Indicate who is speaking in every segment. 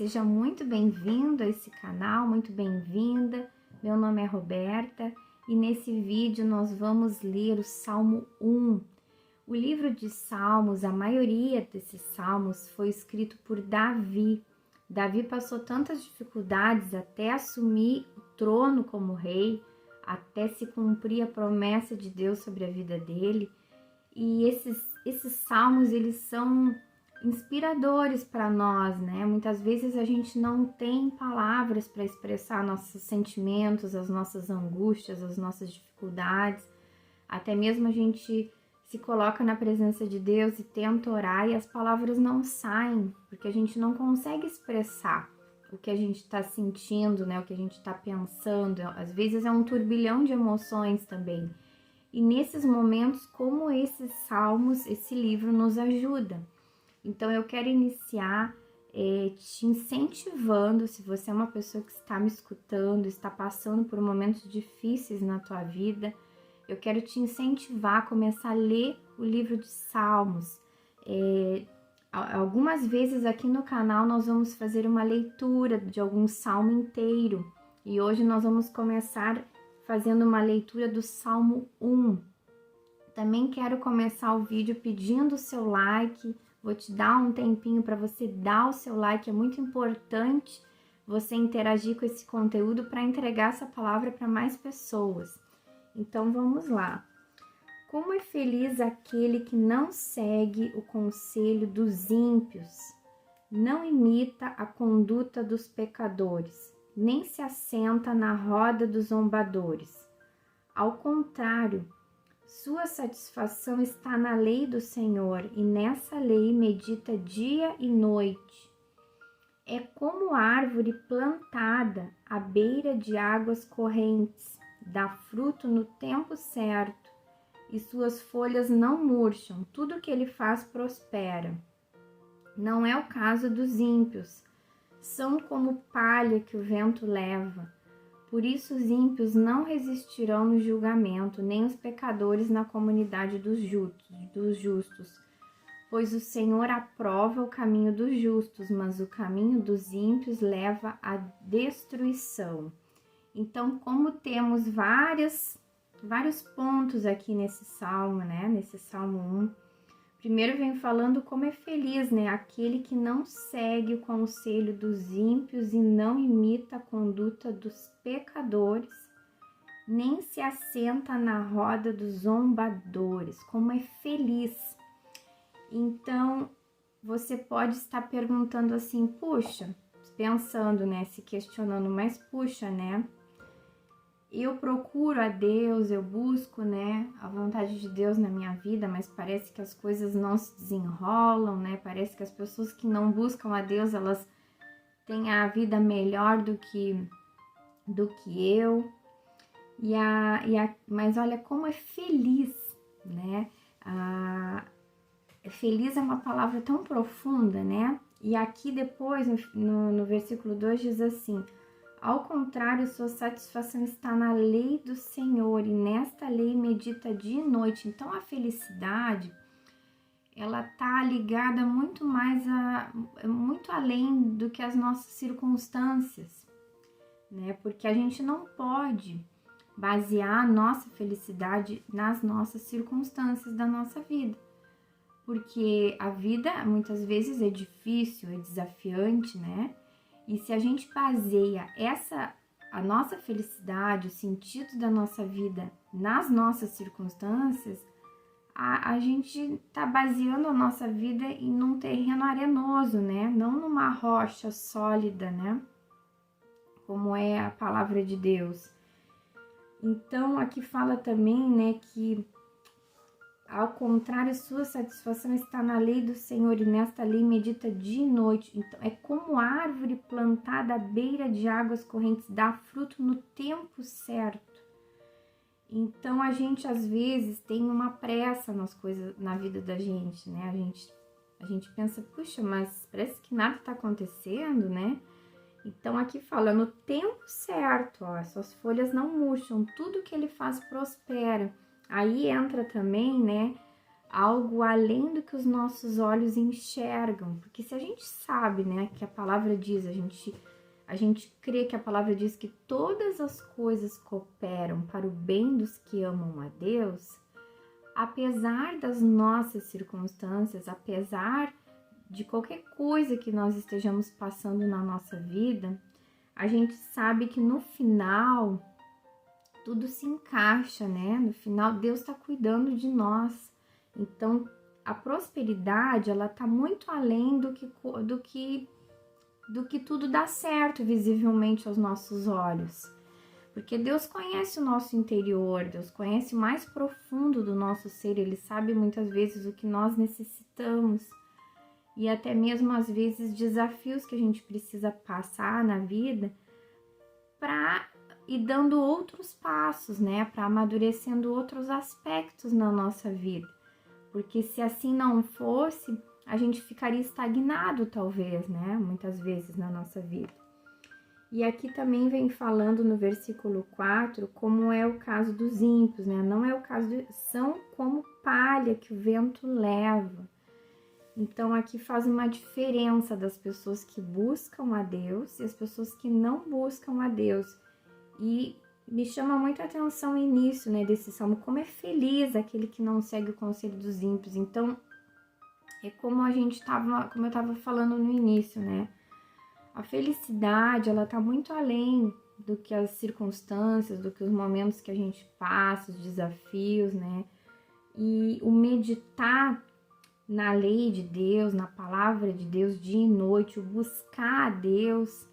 Speaker 1: seja muito bem-vindo a esse canal, muito bem-vinda. Meu nome é Roberta e nesse vídeo nós vamos ler o Salmo 1. O livro de Salmos, a maioria desses salmos foi escrito por Davi. Davi passou tantas dificuldades até assumir o trono como rei, até se cumprir a promessa de Deus sobre a vida dele. E esses salmos, eles são inspiradores para nós, né? Muitas vezes a gente não tem palavras para expressar nossos sentimentos, as nossas angústias, as nossas dificuldades. Até mesmo a gente se coloca na presença de Deus e tenta orar e as palavras não saem, porque a gente não consegue expressar o que a gente está sentindo, né? O que a gente está pensando. Às vezes é um turbilhão de emoções também. E nesses momentos, como esses salmos, esse livro nos ajuda. Então eu quero iniciar te incentivando, se você é uma pessoa que está me escutando, está passando por momentos difíceis na tua vida, eu quero te incentivar a começar a ler o livro de Salmos. Algumas vezes aqui no canal nós vamos fazer uma leitura de algum salmo inteiro. E hoje nós vamos começar fazendo uma leitura do Salmo 1. Também quero começar o vídeo pedindo o seu like. Vou te dar um tempinho para você dar o seu like, é muito importante você interagir com esse conteúdo para entregar essa palavra para mais pessoas. Então vamos lá. Como é feliz aquele que não segue o conselho dos ímpios, não imita a conduta dos pecadores, nem se assenta na roda dos zombadores. Ao contrário, sua satisfação está na lei do Senhor, e nessa lei medita dia e noite. É como árvore plantada à beira de águas correntes, dá fruto no tempo certo, e suas folhas não murcham, tudo que ele faz prospera. Não é o caso dos ímpios, são como palha que o vento leva. Por isso os ímpios não resistirão no julgamento, nem os pecadores na comunidade dos justos. Pois o Senhor aprova o caminho dos justos, mas o caminho dos ímpios leva à destruição. Então, como temos vários pontos aqui nesse salmo, né? Nesse Salmo 1. Primeiro vem falando como é feliz, né? Aquele que não segue o conselho dos ímpios e não imita a conduta dos pecadores, nem se assenta na roda dos zombadores. Como é feliz. Então, você pode estar perguntando assim, puxa, pensando, né? Se questionando, mas puxa, né? Eu procuro a Deus, eu busco, né, a vontade de Deus na minha vida, mas parece que as coisas não se desenrolam, né? Parece que as pessoas que não buscam a Deus, elas têm a vida melhor do que eu. Mas olha como é feliz, né? Feliz é uma palavra tão profunda, né? E aqui depois, no versículo 2 diz assim: ao contrário, sua satisfação está na lei do Senhor, e nesta lei medita dia e noite. Então, a felicidade, ela está ligada muito além do que as nossas circunstâncias, né? Porque a gente não pode basear a nossa felicidade nas nossas circunstâncias da nossa vida. Porque a vida, muitas vezes, é difícil, é desafiante, né? E se a gente baseia a nossa felicidade, o sentido da nossa vida nas nossas circunstâncias, a gente está baseando a nossa vida em um terreno arenoso, né? Não numa rocha sólida, né? Como é a palavra de Deus. Então, aqui fala também, né, que ao contrário, sua satisfação está na lei do Senhor, e nesta lei medita dia e noite. Então, é como árvore plantada à beira de águas correntes, dá fruto no tempo certo. Então, a gente às vezes tem uma pressa nas coisas na vida da gente, né? A gente pensa, puxa, mas parece que nada está acontecendo, né? Então, aqui fala, no tempo certo, ó, suas folhas não murcham, tudo que ele faz prospera. Aí entra também, né, algo além do que os nossos olhos enxergam, porque se a gente sabe, né, que a palavra diz, a gente crê que a palavra diz que todas as coisas cooperam para o bem dos que amam a Deus, apesar das nossas circunstâncias, apesar de qualquer coisa que nós estejamos passando na nossa vida, a gente sabe que no final tudo se encaixa, né? No final Deus está cuidando de nós. Então a prosperidade ela está muito além do que tudo dá certo visivelmente aos nossos olhos. Porque Deus conhece o nosso interior, Deus conhece o mais profundo do nosso ser, Ele sabe muitas vezes o que nós necessitamos e até mesmo às vezes desafios que a gente precisa passar na vida para ir dando outros passos, né? Para amadurecendo outros aspectos na nossa vida. Porque se assim não fosse, a gente ficaria estagnado talvez, né? Muitas vezes na nossa vida. E aqui também vem falando no versículo 4, como é o caso dos ímpios, né? Não é o caso são como palha que o vento leva. Então aqui faz uma diferença das pessoas que buscam a Deus e as pessoas que não buscam a Deus. E me chama muita atenção o início, né, desse salmo, como é feliz aquele que não segue o conselho dos ímpios. Então é como eu estava falando no início, né? A felicidade, ela tá muito além do que as circunstâncias, do que os momentos que a gente passa, os desafios, né? E o meditar na lei de Deus, na palavra de Deus dia e noite, o buscar a Deus,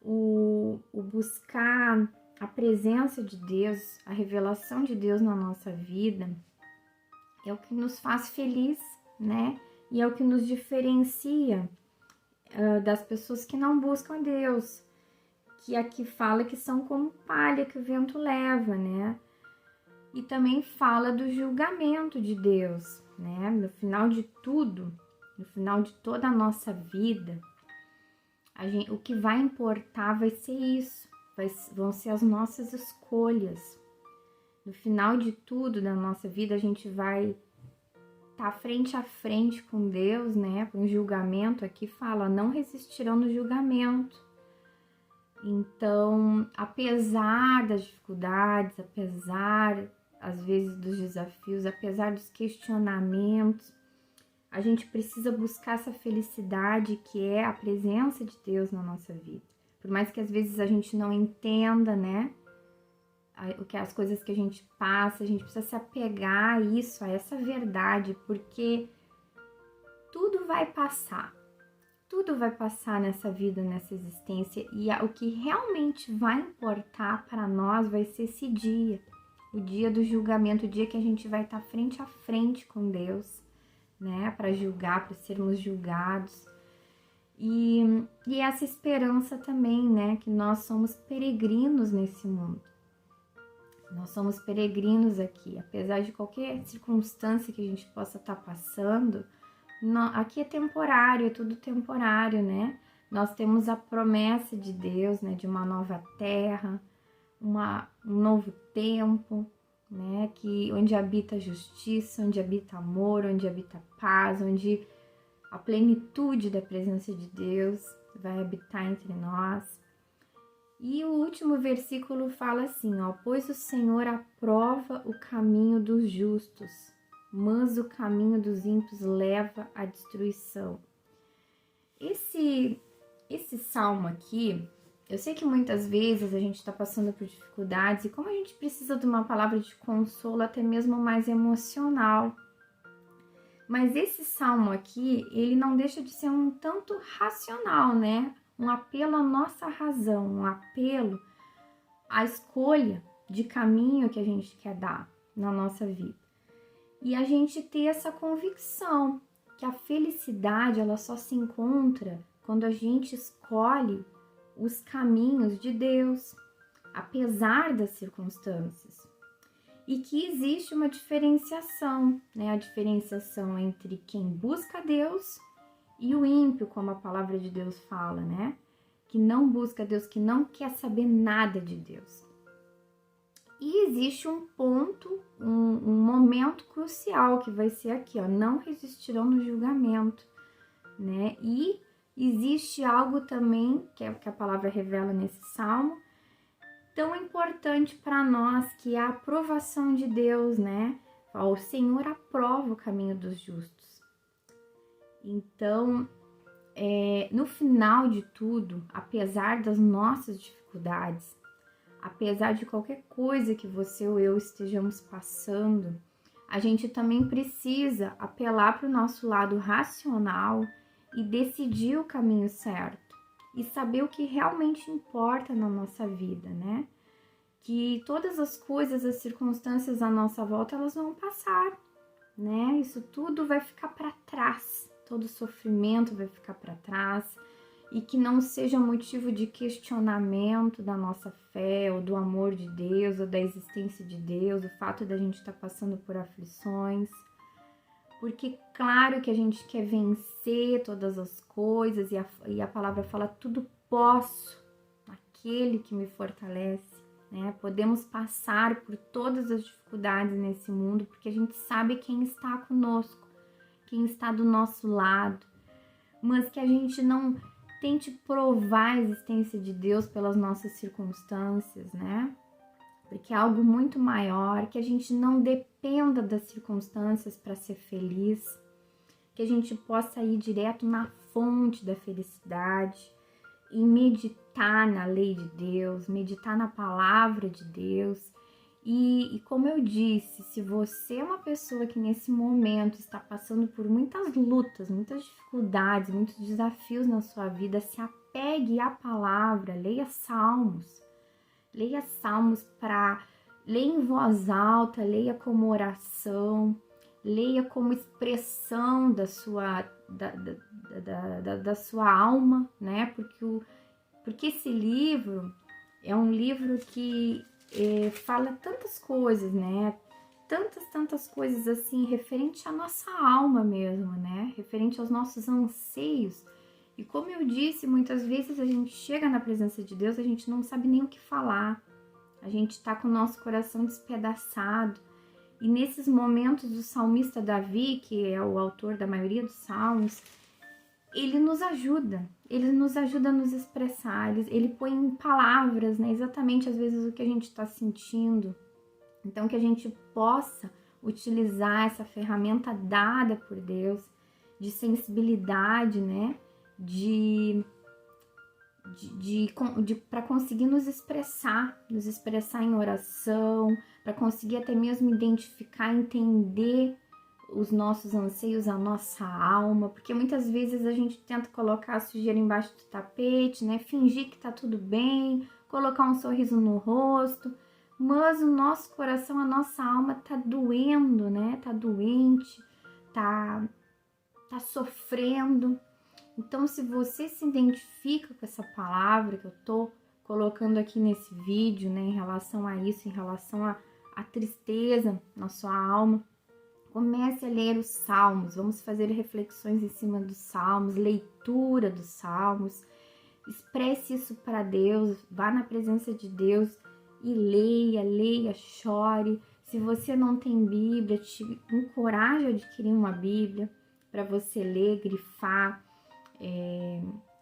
Speaker 1: o buscar a presença de Deus, a revelação de Deus na nossa vida, é o que nos faz feliz, né? E é o que nos diferencia das pessoas que não buscam Deus, que aqui fala que são como palha que o vento leva, né? E também fala do julgamento de Deus, né? No final de tudo, no final de toda a nossa vida, o que vai importar vai ser isso, vão ser as nossas escolhas. No final de tudo da nossa vida, a gente vai tá frente a frente com Deus, né? Para um julgamento, aqui fala, não resistirão no julgamento. Então, apesar das dificuldades, apesar, às vezes, dos desafios, apesar dos questionamentos, a gente precisa buscar essa felicidade que é a presença de Deus na nossa vida. Por mais que às vezes a gente não entenda, né? O que as coisas que a gente passa, a gente precisa se apegar a isso, a essa verdade, porque tudo vai passar nessa vida, nessa existência, e o que realmente vai importar para nós vai ser esse dia, o dia do julgamento, o dia que a gente vai estar frente a frente com Deus, né, para julgar, para sermos julgados. E essa esperança também, né, que nós somos peregrinos nesse mundo. Nós somos peregrinos aqui, apesar de qualquer circunstância que a gente possa estar passando, aqui é temporário, é tudo temporário, né? Nós temos a promessa de Deus, né, de uma nova terra, um novo tempo, né, onde habita a justiça, onde habita amor, onde habita paz, onde a plenitude da presença de Deus vai habitar entre nós. E o último versículo fala assim, ó, pois o Senhor aprova o caminho dos justos, mas o caminho dos ímpios leva à destruição. Esse salmo aqui, eu sei que muitas vezes a gente está passando por dificuldades e como a gente precisa de uma palavra de consolo, até mesmo mais emocional. Mas esse salmo aqui, ele não deixa de ser um tanto racional, né? Um apelo à nossa razão, um apelo à escolha de caminho que a gente quer dar na nossa vida. E a gente ter essa convicção que a felicidade ela só se encontra quando a gente escolhe os caminhos de Deus, apesar das circunstâncias. E que existe uma diferenciação, né? A diferenciação entre quem busca Deus e o ímpio, como a palavra de Deus fala, né? Que não busca Deus, que não quer saber nada de Deus. E existe um ponto, um momento crucial que vai ser aqui, ó, não resistirão no julgamento, né? E existe algo também que a palavra revela nesse salmo, tão importante para nós, que é a aprovação de Deus, né? O Senhor aprova o caminho dos justos. Então, no final de tudo, apesar das nossas dificuldades, apesar de qualquer coisa que você ou eu estejamos passando, a gente também precisa apelar para o nosso lado racional e decidir o caminho certo e saber o que realmente importa na nossa vida, né? Que todas as coisas, as circunstâncias à nossa volta, elas vão passar, né? Isso tudo vai ficar para trás, todo sofrimento vai ficar para trás, e que não seja motivo de questionamento da nossa fé, ou do amor de Deus, ou da existência de Deus, o fato da gente estar passando por aflições, porque claro que a gente quer vencer todas as coisas, e a palavra fala, tudo posso naquele que me fortalece, né? Podemos passar por todas as dificuldades nesse mundo, porque a gente sabe quem está conosco, quem está do nosso lado, mas que a gente não tente provar a existência de Deus pelas nossas circunstâncias, né? Porque é algo muito maior, que a gente não dependa das circunstâncias para ser feliz, que a gente possa ir direto na fonte da felicidade e meditar na lei de Deus, meditar na palavra de Deus. E como eu disse, se você é uma pessoa que nesse momento está passando por muitas lutas, muitas dificuldades, muitos desafios na sua vida, se apegue à palavra, leia salmos leia em voz alta, leia como oração, leia como expressão da sua alma, né? Porque esse livro é um livro que fala tantas coisas, né? Tantas coisas assim, referente à nossa alma mesmo, né? Referente aos nossos anseios. E como eu disse, muitas vezes a gente chega na presença de Deus, a gente não sabe nem o que falar. A gente tá com o nosso coração despedaçado. E nesses momentos, o salmista Davi, que é o autor da maioria dos salmos, ele nos ajuda a nos expressar, ele põe em palavras, né, exatamente às vezes o que a gente está sentindo. Então, que a gente possa utilizar essa ferramenta dada por Deus, de sensibilidade, né, para conseguir nos expressar em oração, para conseguir até mesmo identificar, entender os nossos anseios, a nossa alma, porque muitas vezes a gente tenta colocar a sujeira embaixo do tapete, né? Fingir que tá tudo bem, colocar um sorriso no rosto, mas o nosso coração, a nossa alma tá doendo, né? Tá doente, tá sofrendo. Então, se você se identifica com essa palavra que eu tô colocando aqui nesse vídeo, né, em relação a isso, em relação à tristeza na sua alma, comece a ler os salmos, vamos fazer reflexões em cima dos salmos, leitura dos salmos, expresse isso para Deus, vá na presença de Deus e leia, chore. Se você não tem Bíblia, te encoraje a adquirir uma Bíblia para você ler, grifar,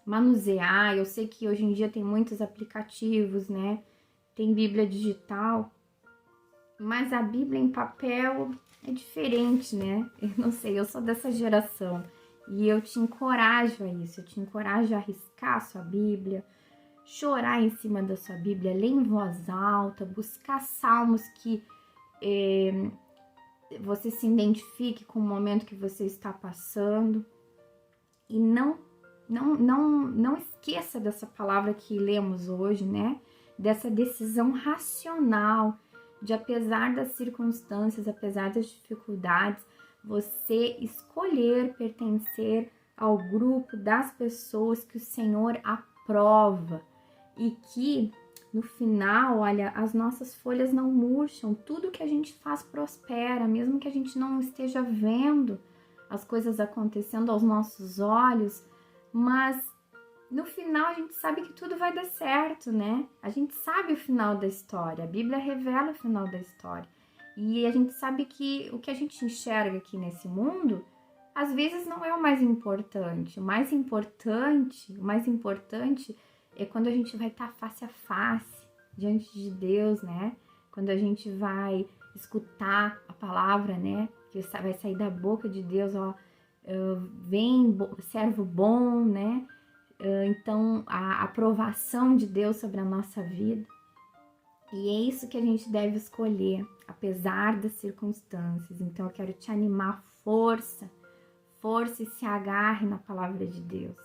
Speaker 1: manusear. Eu sei que hoje em dia tem muitos aplicativos, né? Tem Bíblia digital, mas a Bíblia em papel é diferente, né? Eu não sei, eu sou dessa geração e eu te encorajo a isso, eu te encorajo a arriscar a sua Bíblia, chorar em cima da sua Bíblia, ler em voz alta, buscar salmos que você se identifique com o momento que você está passando. E não esqueça dessa palavra que lemos hoje, né? Dessa decisão racional, de apesar das circunstâncias, apesar das dificuldades, você escolher pertencer ao grupo das pessoas que o Senhor aprova. E que no final, olha, as nossas folhas não murcham, tudo que a gente faz prospera, mesmo que a gente não esteja vendo as coisas acontecendo aos nossos olhos, mas no final a gente sabe que tudo vai dar certo, né? A gente sabe o final da história, a Bíblia revela o final da história. E a gente sabe que o que a gente enxerga aqui nesse mundo, às vezes não é o mais importante. O mais importante é quando a gente vai estar face a face diante de Deus, né? Quando a gente vai escutar a palavra, né? Que vai sair da boca de Deus, ó, vem servo bom, né? Então, a aprovação de Deus sobre a nossa vida. E é isso que a gente deve escolher, apesar das circunstâncias. Então, eu quero te animar, força e se agarre na palavra de Deus.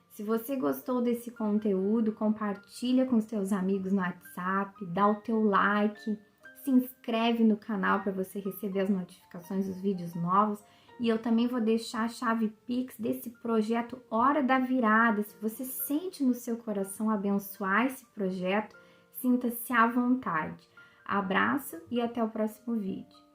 Speaker 1: Se você gostou desse conteúdo, compartilha com os teus amigos no WhatsApp, dá o teu like, se inscreve no canal para você receber as notificações dos vídeos novos. E eu também vou deixar a chave Pix desse projeto Hora da Virada. Se você sente no seu coração abençoar esse projeto, sinta-se à vontade. Abraço e até o próximo vídeo.